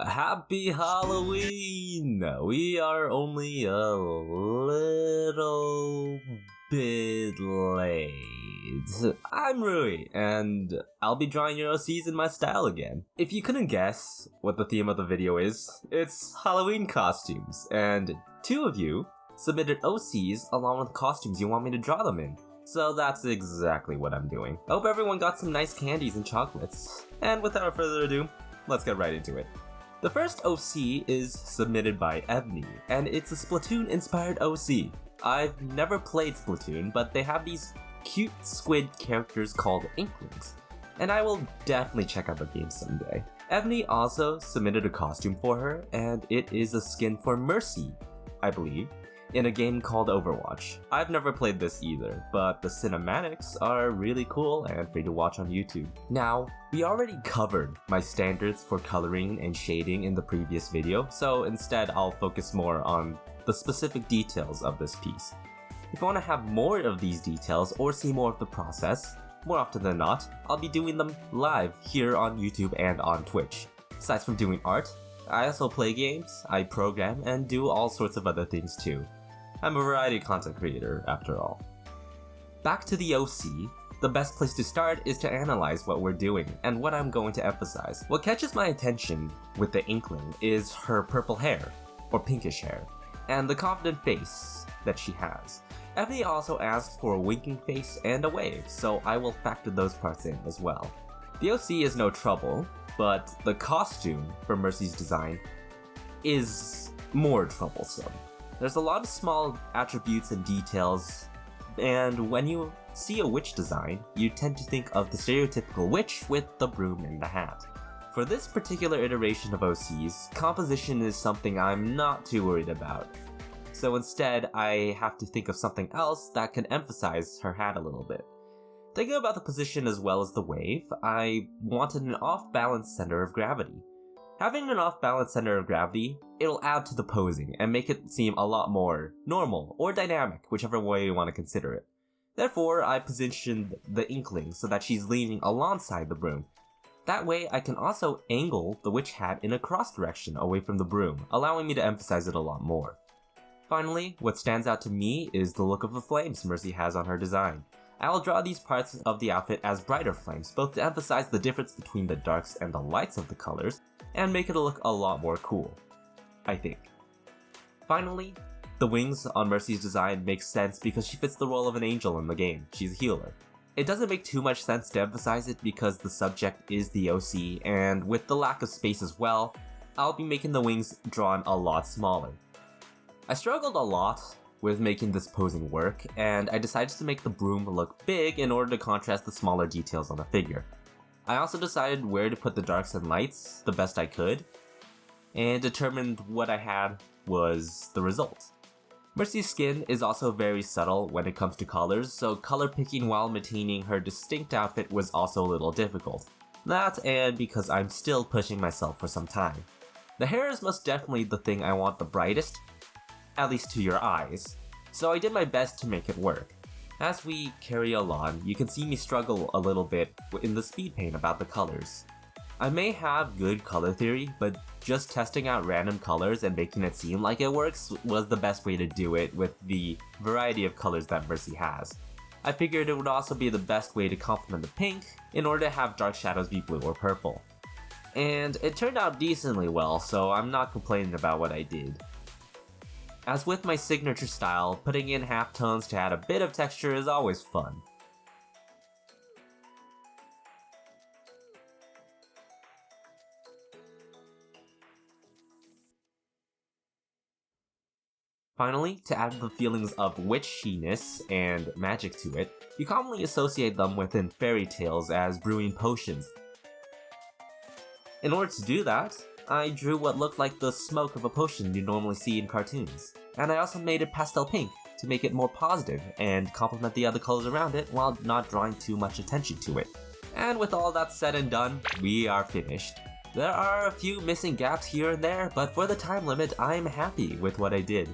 Happy Halloween! We are only a little bit late. I'm Rui, and I'll be drawing your OCs in my style again. If you couldn't guess what the theme of the video is, it's Halloween costumes, and two of you submitted OCs along with costumes you want me to draw them in. So that's exactly what I'm doing. I hope everyone got some nice candies and chocolates. And without further ado, let's get right into it. The first OC is submitted by Ebony, and it's a Splatoon-inspired OC. I've never played Splatoon, but they have these cute squid characters called Inklings, and I will definitely check out the game someday. Ebony also submitted a costume for her, and it is a skin for Mercy, I believe, in a game called Overwatch. I've never played this either, but the cinematics are really cool and free to watch on YouTube. Now, we already covered my standards for coloring and shading in the previous video, so instead I'll focus more on the specific details of this piece. If you want to have more of these details or see more of the process, more often than not, I'll be doing them live here on YouTube and on Twitch. Aside from doing art, I also play games, I program, and do all sorts of other things too. I'm a variety content creator, after all. Back to the OC, the best place to start is to analyze what we're doing and what I'm going to emphasize. What catches my attention with the Inkling is her purple hair, or pinkish hair, and the confident face that she has. Ebony also asked for a winking face and a wave, so I will factor those parts in as well. The OC is no trouble, but the costume for Mercy's design is more troublesome. There's a lot of small attributes and details, and when you see a witch design, you tend to think of the stereotypical witch with the broom and the hat. For this particular iteration of OCs, composition is something I'm not too worried about. So instead, I have to think of something else that can emphasize her hat a little bit. Thinking about the position as well as the wave, I wanted an off-balance center of gravity. Having an off-balance center of gravity, it'll add to the posing and make it seem a lot more normal or dynamic, whichever way you want to consider it. Therefore, I positioned the Inkling so that she's leaning alongside the broom. That way, I can also angle the witch hat in a cross direction away from the broom, allowing me to emphasize it a lot more. Finally, what stands out to me is the look of the flames Mercy has on her design. I will draw these parts of the outfit as brighter flames, both to emphasize the difference between the darks and the lights of the colors, and make it look a lot more cool, I think. Finally, the wings on Mercy's design make sense because she fits the role of an angel in the game. She's a healer. It doesn't make too much sense to emphasize it because the subject is the OC, and with the lack of space as well, I'll be making the wings drawn a lot smaller. I struggled a lot with making this posing work, and I decided to make the broom look big in order to contrast the smaller details on the figure. I also decided where to put the darks and lights the best I could, and determined what I had was the result. Mercy's skin is also very subtle when it comes to colors, so color picking while maintaining her distinct outfit was also a little difficult. That and because I'm still pushing myself for some time. The hair is most definitely the thing I want the brightest, at least to your eyes, so I did my best to make it work. As we carry along, you can see me struggle a little bit in the speed paint about the colors. I may have good color theory, but just testing out random colors and making it seem like it works was the best way to do it with the variety of colors that Mercy has. I figured it would also be the best way to complement the pink in order to have dark shadows be blue or purple. And it turned out decently well, so I'm not complaining about what I did. As with my signature style, putting in halftones to add a bit of texture is always fun. Finally, to add the feelings of witchiness and magic to it, you commonly associate them within fairy tales as brewing potions. In order to do that, I drew what looked like the smoke of a potion you normally see in cartoons, and I also made it pastel pink to make it more positive and complement the other colors around it while not drawing too much attention to it. And with all that said and done, we are finished. There are a few missing gaps here and there, but for the time limit, I'm happy with what I did.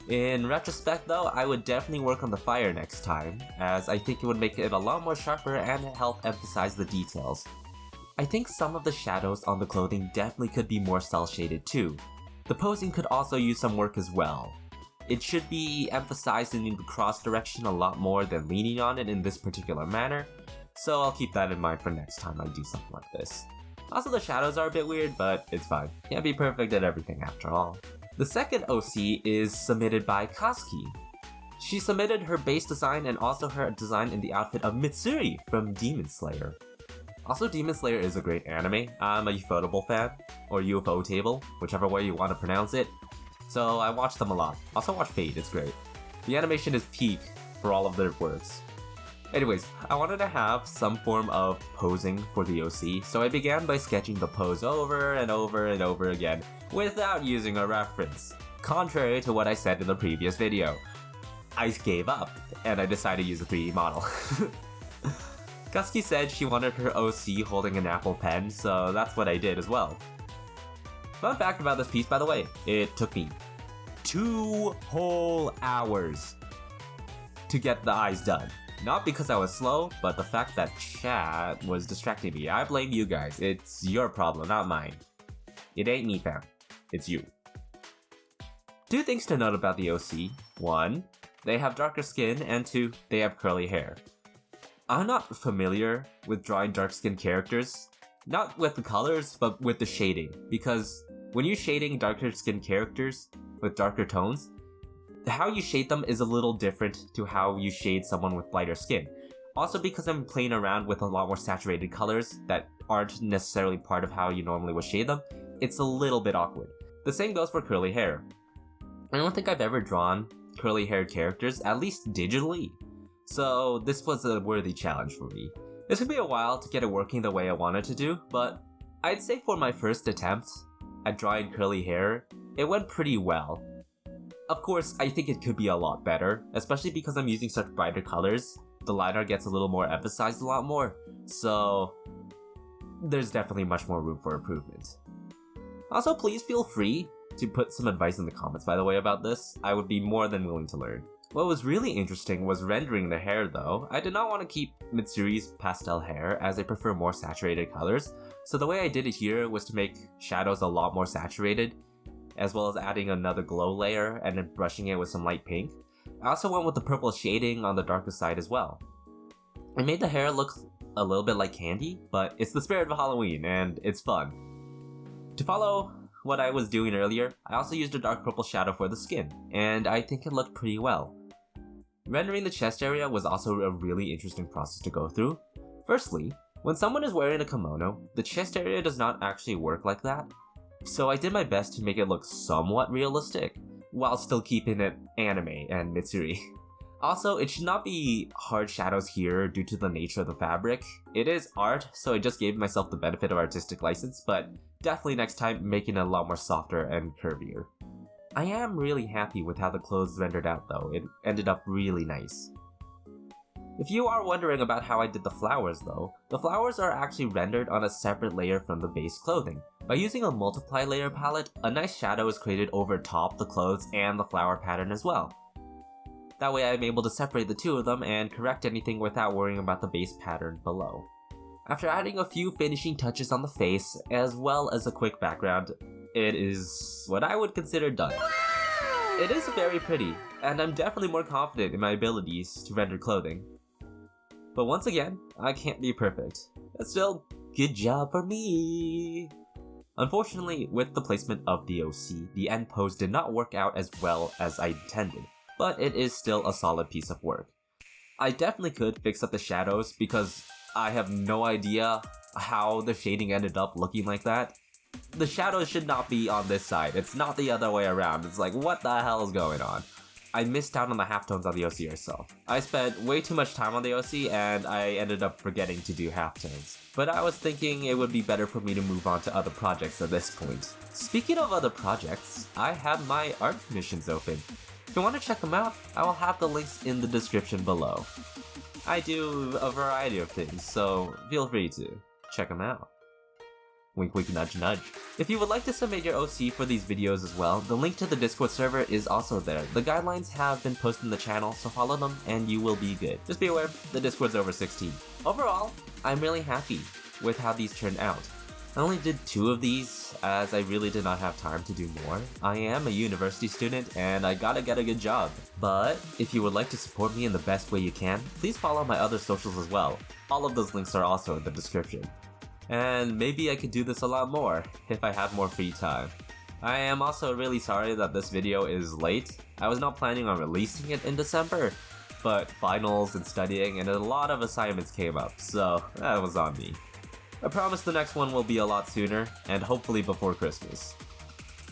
In retrospect though, I would definitely work on the fire next time, as I think it would make it a lot more sharper and help emphasize the details. I think some of the shadows on the clothing definitely could be more cel shaded too. The posing could also use some work as well. It should be emphasizing the cross direction a lot more than leaning on it in this particular manner, so I'll keep that in mind for next time I do something like this. Also, the shadows are a bit weird, but it's fine. Can't be perfect at everything after all. The second OC is submitted by Kazuki. She submitted her base design and also her design in the outfit of Mitsuri from Demon Slayer. Also, Demon Slayer is a great anime. I'm a Ufotable fan, or UFO Table, whichever way you want to pronounce it. So I watch them a lot. Also watch Fate, it's great. The animation is peak for all of their works. Anyways, I wanted to have some form of posing for the OC, so I began by sketching the pose over and over and over again without using a reference. Contrary to what I said in the previous video. I gave up, and I decided to use a 3D model. Kazuki said she wanted her OC holding an Apple pen, so that's what I did as well. Fun fact about this piece, by the way, it took me 2 whole hours to get the eyes done. Not because I was slow, but the fact that chat was distracting me. I blame you guys. It's your problem, not mine. It ain't me, fam. It's you. 2 things to note about the OC. 1, they have darker skin, and 2, they have curly hair. I'm not familiar with drawing dark-skinned characters. Not with the colors, but with the shading. Because when you're shading darker-skinned characters with darker tones, how you shade them is a little different to how you shade someone with lighter skin. Also because I'm playing around with a lot more saturated colors that aren't necessarily part of how you normally would shade them, it's a little bit awkward. The same goes for curly hair. I don't think I've ever drawn curly haired characters, at least digitally. So this was a worthy challenge for me. This took me a while to get it working the way I wanted to do, but I'd say for my first attempt at drawing curly hair, it went pretty well. Of course, I think it could be a lot better, especially because I'm using such brighter colors. The line art gets a little more emphasized a lot more, so there's definitely much more room for improvement. Also, please feel free to put some advice in the comments, by the way, about this. I would be more than willing to learn. What was really interesting was rendering the hair though. I did not want to keep Mitsuri's pastel hair as I prefer more saturated colors, so the way I did it here was to make shadows a lot more saturated, as well as adding another glow layer and then brushing it with some light pink. I also went with the purple shading on the darker side as well. I made the hair look a little bit like candy, but it's the spirit of Halloween and it's fun. To follow what I was doing earlier, I also used a dark purple shadow for the skin, and I think it looked pretty well. Rendering the chest area was also a really interesting process to go through. Firstly, when someone is wearing a kimono, the chest area does not actually work like that. So I did my best to make it look somewhat realistic, while still keeping it anime and Mitsuri. Also, it should not be hard shadows here due to the nature of the fabric. It is art, so I just gave myself the benefit of artistic license, but definitely next time making it a lot more softer and curvier. I am really happy with how the clothes rendered out though, it ended up really nice. If you are wondering about how I did the flowers though, the flowers are actually rendered on a separate layer from the base clothing. By using a multiply layer palette, a nice shadow is created over top the clothes and the flower pattern as well. That way I'm able to separate the two of them and correct anything without worrying about the base pattern below. After adding a few finishing touches on the face, as well as a quick background, it is what I would consider done. It is very pretty, and I'm definitely more confident in my abilities to render clothing. But once again, I can't be perfect. But still, good job for me! Unfortunately, with the placement of the OC, the end pose did not work out as well as I intended, but it is still a solid piece of work. I definitely could fix up the shadows because I have no idea how the shading ended up looking like that. The shadows should not be on this side, it's not the other way around. It's like, what the hell is going on? I missed out on the halftones on the OC herself. I spent way too much time on the OC and I ended up forgetting to do halftones. But I was thinking it would be better for me to move on to other projects at this point. Speaking of other projects, I have my art commissions open. If you want to check them out, I will have the links in the description below. I do a variety of things, so feel free to check them out. Wink wink nudge nudge. If you would like to submit your OC for these videos as well, the link to the Discord server is also there. The guidelines have been posted in the channel, so follow them and you will be good. Just be aware, the Discord's over 16. Overall, I'm really happy. with how these turned out. I only did 2 of these, as I really did not have time to do more. I am a university student, and I gotta get a good job. But, if you would like to support me in the best way you can, please follow my other socials as well. All of those links are also in the description. And maybe I could do this a lot more, if I had more free time. I am also really sorry that this video is late. I was not planning on releasing it in December, but finals and studying and a lot of assignments came up, so that was on me. I promise the next one will be a lot sooner, and hopefully before Christmas.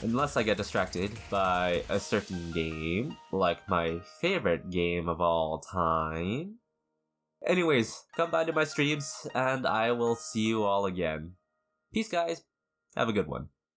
Unless I get distracted by a certain game, like my favorite game of all time. Anyways, come by to my streams, and I will see you all again. Peace guys, have a good one.